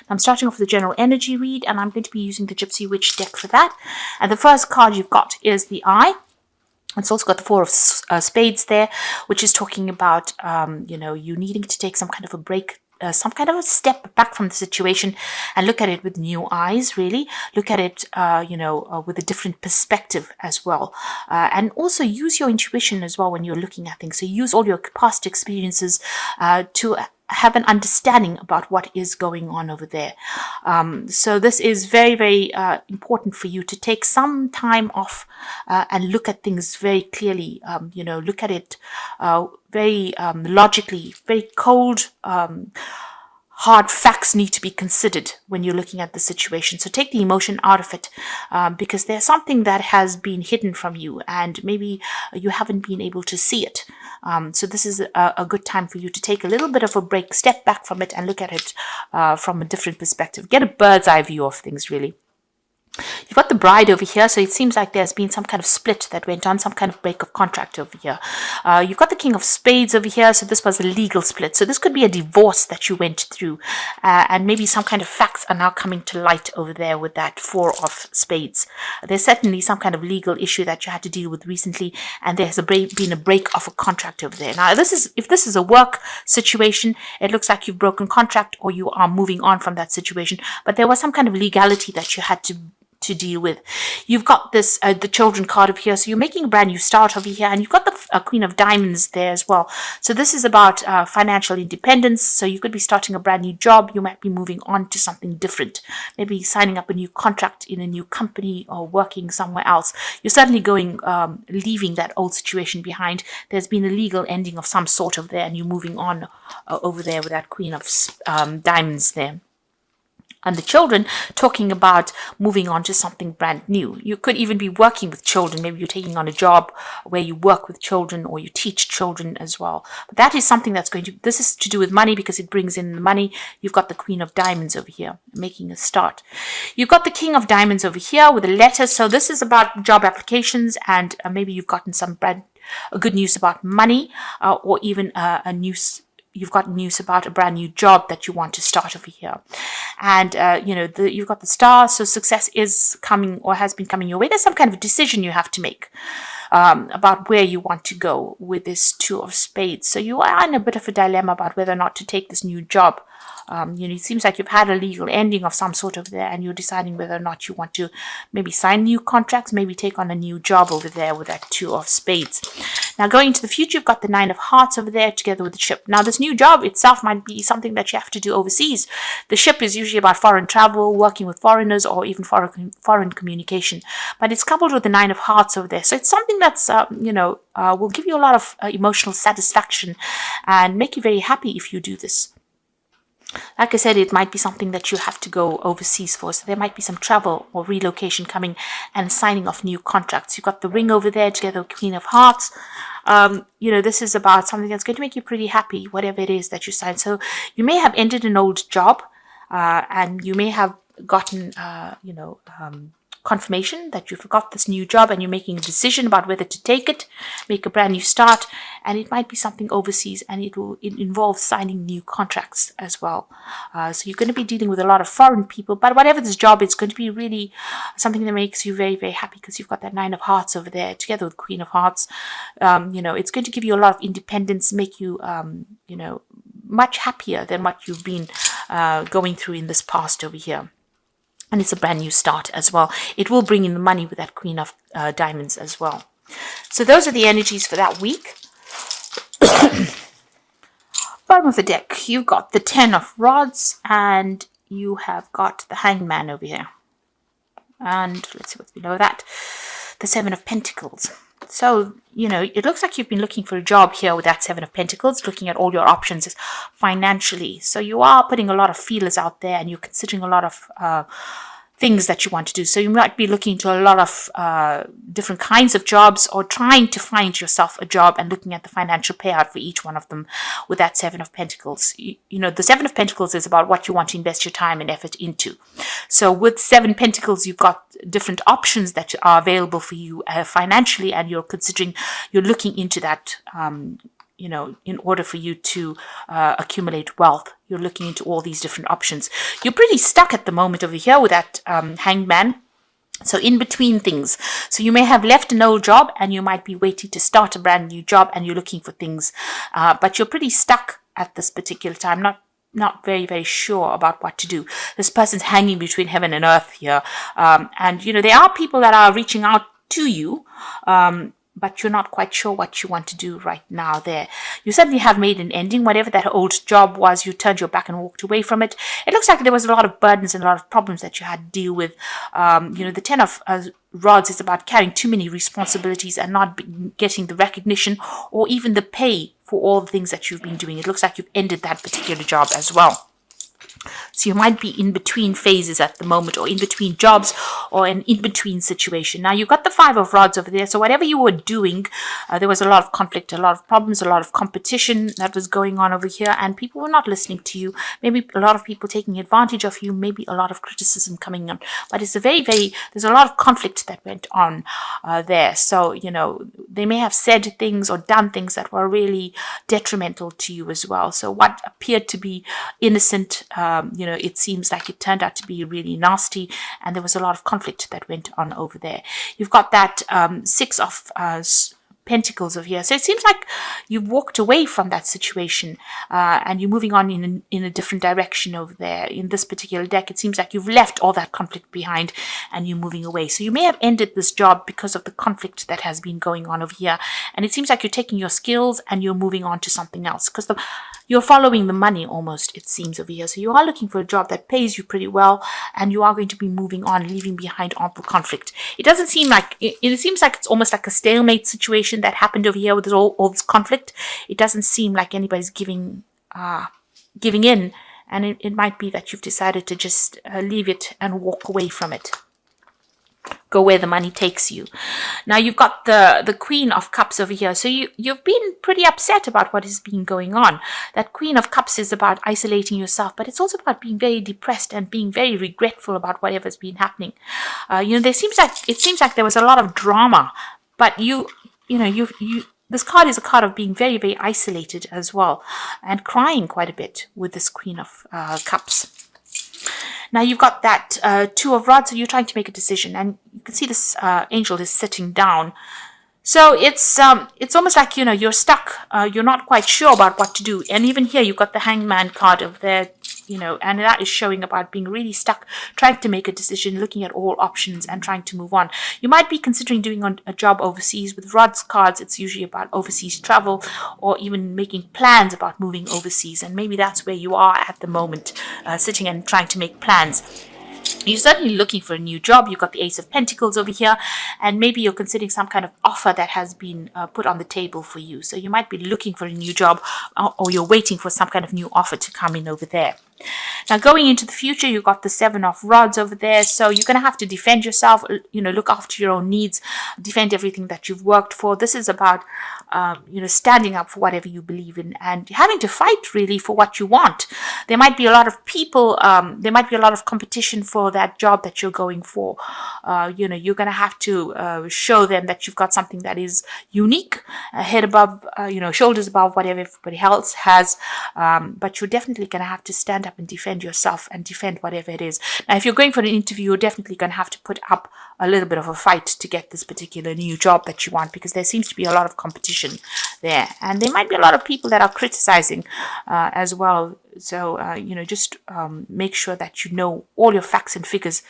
I'm starting off with the general energy read, and I'm going to be using the Gypsy Witch deck for that. And the first card you've got is the Eye. It's also got the Four of Spades there, which is talking about, you needing to take some kind of a break, some kind of a step back from the situation and look at it with new eyes, really. Look at it, with a different perspective as well. And also use your intuition as well when you're looking at things. So use all your past experiences to have an understanding about what is going on over there. So this is very, very important for you to take some time off and look at things very clearly. Look at it very logically, very cold, hard facts need to be considered when you're looking at the situation. So take the emotion out of it because there's something that has been hidden from you and maybe you haven't been able to see it. So this is a good time for you to take a little bit of a break, step back from it and look at it from a different perspective. Get a bird's eye view of things, really. You've got the Bride over here, so it seems like there's been some kind of split that went on, some kind of break of contract over here. You've got the King of Spades over here, so this was a legal split. So this could be a divorce that you went through, and maybe some kind of facts are now coming to light over there with that Four of Spades. There's certainly some kind of legal issue that you had to deal with recently, and there has been a break of a contract over there. Now, if this is a work situation, it looks like you've broken contract or you are moving on from that situation, but there was some kind of legality that you had to deal with. You've got this the Children card over here, so you're making a brand new start over here, and you've got the Queen of Diamonds there as well. So this is about financial independence. So you could be starting a brand new job. You might be moving on to something different, maybe signing up a new contract in a new company or working somewhere else. You're certainly going leaving that old situation behind. There's been a legal ending of some sort over there, and you're moving on over there with that Queen of Diamonds there. And the Children talking about moving on to something brand new. You could even be working with children. Maybe you're taking on a job where you work with children or you teach children as well. But that is something that's this is to do with money because it brings in the money. You've got the Queen of Diamonds over here making a start. You've got the King of Diamonds over here with a letter. So this is about job applications, and maybe you've gotten some good news about money or even you've got news about a brand new job that you want to start over here. And, you've got the Star, so success is coming or has been coming your way. There's some kind of decision you have to make about where you want to go with this Two of Spades. So you are in a bit of a dilemma about whether or not to take this new job. It seems like you've had a legal ending of some sort over there, and you're deciding whether or not you want to maybe sign new contracts, maybe take on a new job over there with that Two of Spades. Now, going into the future, you've got the Nine of Hearts over there together with the Ship. Now, this new job itself might be something that you have to do overseas. The Ship is usually about foreign travel, working with foreigners, or even foreign communication. But it's coupled with the Nine of Hearts over there. So it's something that's, will give you a lot of emotional satisfaction and make you very happy if you do this. Like I said, it might be something that you have to go overseas for. So there might be some travel or relocation coming and signing off new contracts. You've got the Ring over there together with Queen of Hearts. This is about something that's going to make you pretty happy, whatever it is that you sign. So you may have ended an old job and you may have gotten, confirmation that you've got this new job and you're making a decision about whether to take it, make a brand new start, and it might be something overseas, and it involves signing new contracts as well. So you're going to be dealing with a lot of foreign people, but whatever this job is going to be really something that makes you very, very happy because you've got that Nine of Hearts over there together with Queen of Hearts. It's going to give you a lot of independence, make you, much happier than what you've been going through in this past over here. And it's a brand new start as well. It will bring in the money with that Queen of Diamonds as well. So those are the energies for that week. Bottom of the deck, you've got the Ten of Rods and you have got the Hanged Man over here. And let's see what's below that. The Seven of Pentacles. So, it looks like you've been looking for a job here with that Seven of Pentacles, looking at all your options financially. So you are putting a lot of feelers out there and you're considering a lot of things that you want to do. So you might be looking into a lot of different kinds of jobs or trying to find yourself a job and looking at the financial payout for each one of them with that Seven of Pentacles. The Seven of Pentacles is about what you want to invest your time and effort into. So with Seven Pentacles, you've got different options that are available for you financially, and you're looking into that in order for you to accumulate wealth. You're looking into all these different options. You're pretty stuck at the moment over here with that hangman. So in between things. So you may have left an old job and you might be waiting to start a brand new job and you're looking for things. But you're pretty stuck at this particular time. Not very, very sure about what to do. This person's hanging between heaven and earth here. And, there are people that are reaching out to you, but you're not quite sure what you want to do right now there. You certainly have made an ending. Whatever that old job was, you turned your back and walked away from it. It looks like there was a lot of burdens and a lot of problems that you had to deal with. The Ten of Rods is about carrying too many responsibilities and not getting the recognition or even the pay for all the things that you've been doing. It looks like you've ended that particular job as well. So you might be in between phases at the moment, or in between jobs, or an in-between situation. Now, you've got the Five of Rods over there. So whatever you were doing, there was a lot of conflict, a lot of problems, a lot of competition that was going on over here, and people were not listening to you. Maybe a lot of people taking advantage of you, maybe a lot of criticism coming on. But it's there's a lot of conflict that went on there. So, they may have said things or done things that were really detrimental to you as well. So what appeared to be innocent, it seems like it turned out to be really nasty, and there was a lot of conflict that went on over there. You've got that Six of Pentacles over here. So it seems like you've walked away from that situation and you're moving on in a different direction over there. In this particular deck, it seems like you've left all that conflict behind and you're moving away. So you may have ended this job because of the conflict that has been going on over here. And it seems like you're taking your skills and you're moving on to something else, because you're following the money almost, it seems, over here. So you are looking for a job that pays you pretty well, and you are going to be moving on, leaving behind ample conflict. It doesn't seem like, it seems like it's almost like a stalemate situation that happened over here with all this conflict. It doesn't seem like anybody's giving in, and it might be that you've decided to just leave it and walk away from it. Go where the money takes you. Now you've got the Queen of Cups over here. So you've been pretty upset about what has been going on. That Queen of Cups is about isolating yourself, but it's also about being very depressed and being very regretful about whatever's been happening. It seems like there was a lot of drama, but this card is a card of being very, very isolated as well, and crying quite a bit with this Queen of Cups. Now you've got that Two of Rods, so you're trying to make a decision, and you can see this angel is sitting down. So it's almost like, you're stuck. You're not quite sure about what to do. And even here, you've got the Hangman card over there, and that is showing about being really stuck, trying to make a decision, looking at all options and trying to move on. You might be considering doing a job overseas. With Rods cards, it's usually about overseas travel or even making plans about moving overseas. And maybe that's where you are at the moment, sitting and trying to make plans. You're certainly looking for a new job. You've got the Ace of Pentacles over here, and maybe you're considering some kind of offer that has been put on the table for you. So you might be looking for a new job, or you're waiting for some kind of new offer to come in over there. Now, going into the future, you've got the Seven of Rods over there. So you're going to have to defend yourself, look after your own needs, defend everything that you've worked for. This is about, standing up for whatever you believe in and having to fight really for what you want. There might be a lot of people, there might be a lot of competition for that job that you're going for. You're going to have to show them that you've got something that is unique, head above, shoulders above what everybody else has. But you're definitely going to have to stand up and defend yourself and defend whatever it is. Now, if you're going for an interview, you're definitely going to have to put up a little bit of a fight to get this particular new job that you want, because there seems to be a lot of competition there. And there might be a lot of people that are criticizing as well. So, just make sure that you know all your facts and figures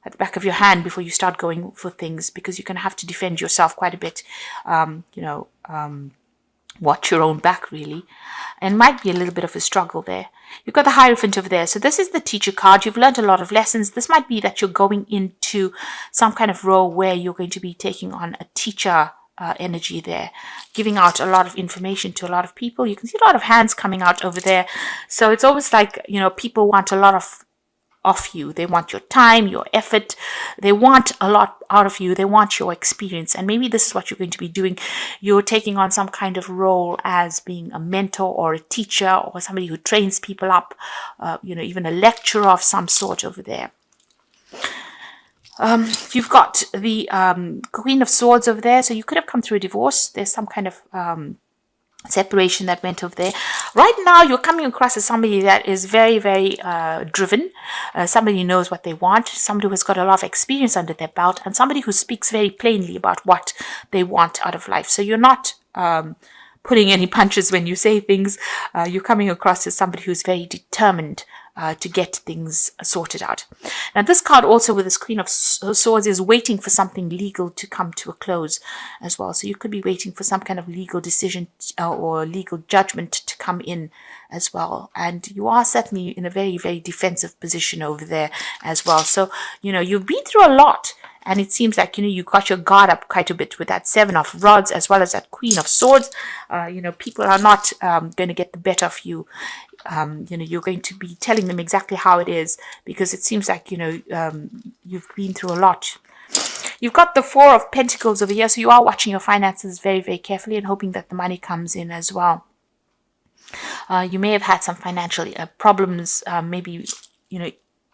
at the back of your hand before you start going for things, because you're going to have to defend yourself quite a bit, watch your own back really, and might be a little bit of a struggle there. You've got the Hierophant over there. So this is the teacher card. You've learned a lot of lessons. This might be that you're going into some kind of role where you're going to be taking on a teacher energy there, giving out a lot of information to a lot of people. You can see a lot of hands coming out over there. So it's almost like, people want a lot of you. They want your time, your effort. They want a lot out of you. They want your experience. And maybe this is what you're going to be doing. You're taking on some kind of role as being a mentor or a teacher or somebody who trains people up, even a lecturer of some sort over there. You've got the Queen of Swords over there. So you could have come through a divorce. There's some kind of separation that went over there. Right now, you're coming across as somebody that is very, very driven, somebody who knows what they want, somebody who has got a lot of experience under their belt, and somebody who speaks very plainly about what they want out of life. So you're not pulling any punches when you say things. You're coming across as somebody who's very determined to get things sorted out. Now, this card also with this Queen of Swords is waiting for something legal to come to a close as well. So you could be waiting for some kind of legal decision or legal judgment to come in as well. And you are certainly in a very, very defensive position over there as well. So, you've been through a lot. And it seems like, you got your guard up quite a bit with that Seven of Rods as well as that Queen of Swords. People are not going to get the better of you. You're going to be telling them exactly how it is, because it seems like, you've been through a lot. You've got the Four of Pentacles over here. So you are watching your finances very, very carefully and hoping that the money comes in as well. You may have had some financial problems, maybe,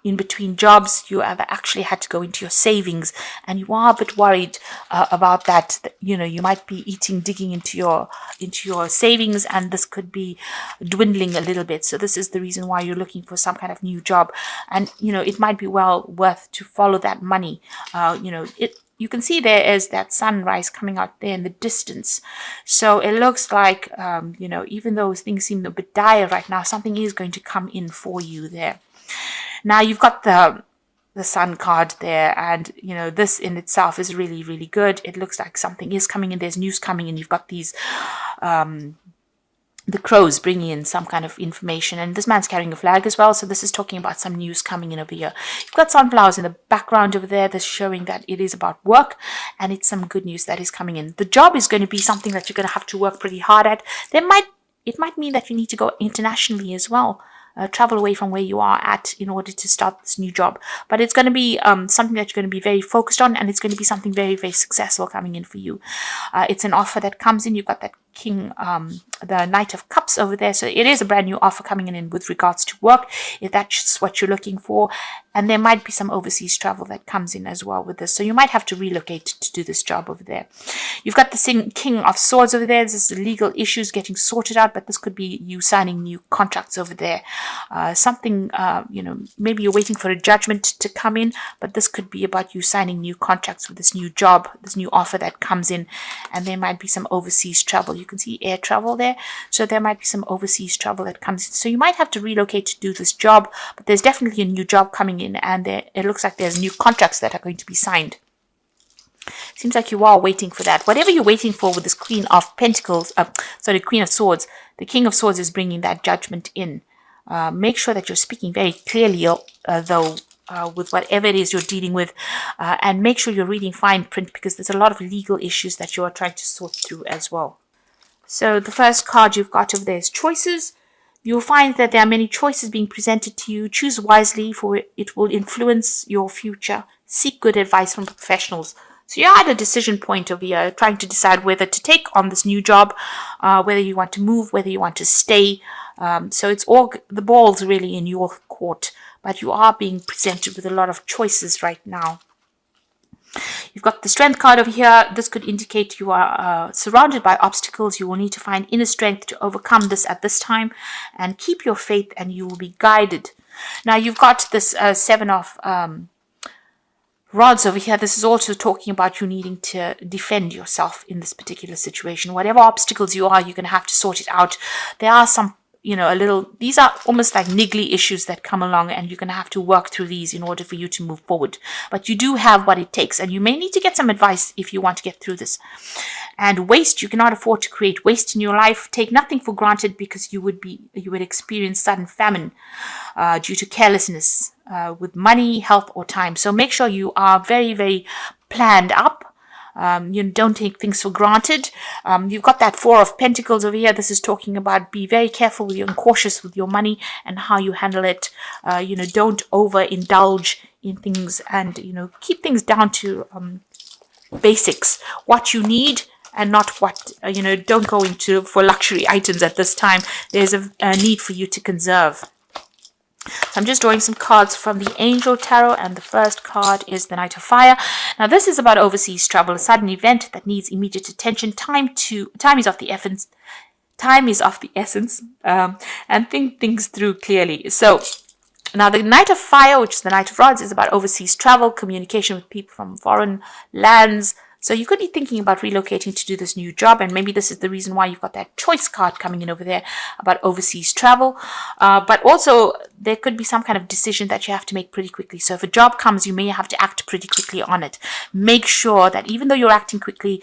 in between jobs. You have actually had to go into your savings, and you are a bit worried about that. You might be digging into your savings, and this could be dwindling a little bit. So this is the reason why you're looking for some kind of new job, and it might be well worth to follow that money. You can see there is that sunrise coming out there in the distance. So it looks like, even though things seem a bit dire right now, something is going to come in for you there. Now you've got the Sun card there, and this in itself is really, really good. It looks like something is coming in. There's news coming in. You've got these the crows bringing in some kind of information, and this man's carrying a flag as well. So this is talking about some news coming in over here. You've got sunflowers in the background over there that's showing that it is about work, and it's some good news that is coming in. The job is going to be something that you're going to have to work pretty hard at. It might mean that you need to go internationally as well. Travel away from where you are at in order to start this new job. But it's going to be something that you're going to be very focused on, and it's going to be something very, very successful coming in for you. It's an offer that comes in. You've got that King, the Knight of Cups over there. So it is a brand new offer coming in with regards to work, if that's what you're looking for. And there might be some overseas travel that comes in as well with this. So you might have to relocate to do this job over there. You've got the King of Swords over there. This is legal issues getting sorted out, but this could be you signing new contracts over there. Maybe you're waiting for a judgment to come in, but this could be about you signing new contracts with this new job, this new offer that comes in. And there might be some overseas travel. You can see air travel there. So there might be some overseas travel that comes in. So you might have to relocate to do this job, but there's definitely a new job coming in, and it looks like there's new contracts that are going to be signed. Seems like you are waiting for that. Whatever you're waiting for with this Queen of Pentacles, Queen of Swords, the King of Swords is bringing that judgment in. Make sure that you're speaking very clearly, with whatever it is you're dealing with, and make sure you're reading fine print, because there's a lot of legal issues that you are trying to sort through as well. So the first card you've got over there is choices. You'll find that there are many choices being presented to you. Choose wisely, for it will influence your future. Seek good advice from professionals. So you're at a decision point over here, trying to decide whether to take on this new job, whether you want to move, whether you want to stay. So it's all, the ball's really in your court, but you are being presented with a lot of choices right now. You've got the Strength card over here. This could indicate you are surrounded by obstacles. You will need to find inner strength to overcome this at this time, and keep your faith, and you will be guided. Now you've got this Seven of Rods over here. This is also talking about you needing to defend yourself in this particular situation. Whatever obstacles you're going to have to sort it out. There are some, these are almost like niggly issues that come along, and you're going to have to work through these in order for you to move forward. But you do have what it takes, and you may need to get some advice if you want to get through this. And waste, you cannot afford to create waste in your life. Take nothing for granted, because you would experience sudden famine due to carelessness with money, health, or time. So make sure you are very, very planned up. Don't take things for granted. You've got that Four of Pentacles over here. This is talking about be very careful and cautious with your money and how you handle it. Don't overindulge in things, and keep things down to basics, what you need, and not what don't go into for luxury items at this time. There's a need for you to conserve. So I'm just drawing some cards from the Angel Tarot, and the first card is the Knight of Fire. Now this is about overseas travel, a sudden event that needs immediate attention. Time is of the essence. time is of the essence, and think things through clearly. So now the Knight of Fire, which is the Knight of Rods, is about overseas travel, communication with people from foreign lands. So you could be thinking about relocating to do this new job, and maybe this is the reason why you've got that choice card coming in over there about overseas travel. But also there could be some kind of decision that you have to make pretty quickly. So if a job comes, you may have to act pretty quickly on it. Make sure that even though you're acting quickly,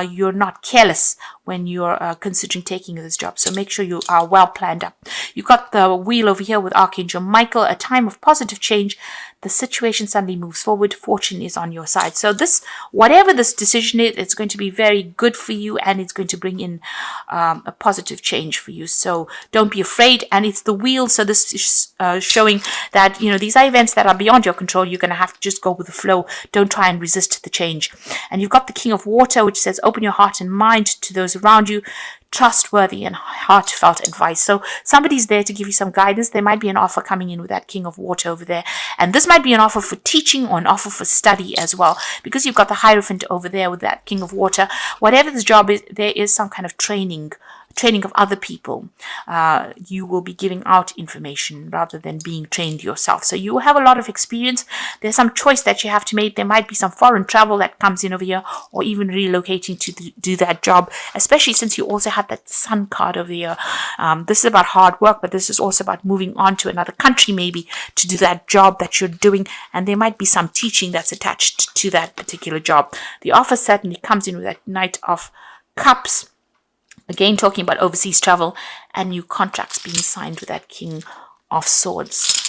you're not careless when you're considering taking this job. So make sure you are well planned up. You've got the wheel over here with Archangel Michael, a time of positive change. The situation suddenly moves forward. Fortune is on your side. So this, whatever this decision is, it's going to be very good for you, and it's going to bring in a positive change for you. So don't be afraid. And it's the wheel. So this is showing that, you know, these are events that are beyond your control. You're going to have to just go with the flow. Don't try and resist the change. And you've got the King of Water, which says open your heart and mind to those around you. Trustworthy and heartfelt advice. So somebody's there to give you some guidance. There might be an offer coming in with that King of Water over there. And this might be an offer for teaching or an offer for study as well. Because you've got the Hierophant over there with that King of Water. Whatever this job is, there is some kind of training of other people. You will be giving out information rather than being trained yourself. So you have a lot of experience. There's some choice that you have to make. There might be some foreign travel that comes in over here, or even relocating to do that job, especially since you also have that Sun card over here. This is about hard work, but this is also about moving on to another country maybe to do that job that you're doing, and there might be some teaching that's attached to that particular job. The offer certainly comes in with that Knight of Cups. Again, talking about overseas travel and new contracts being signed with that King of Swords.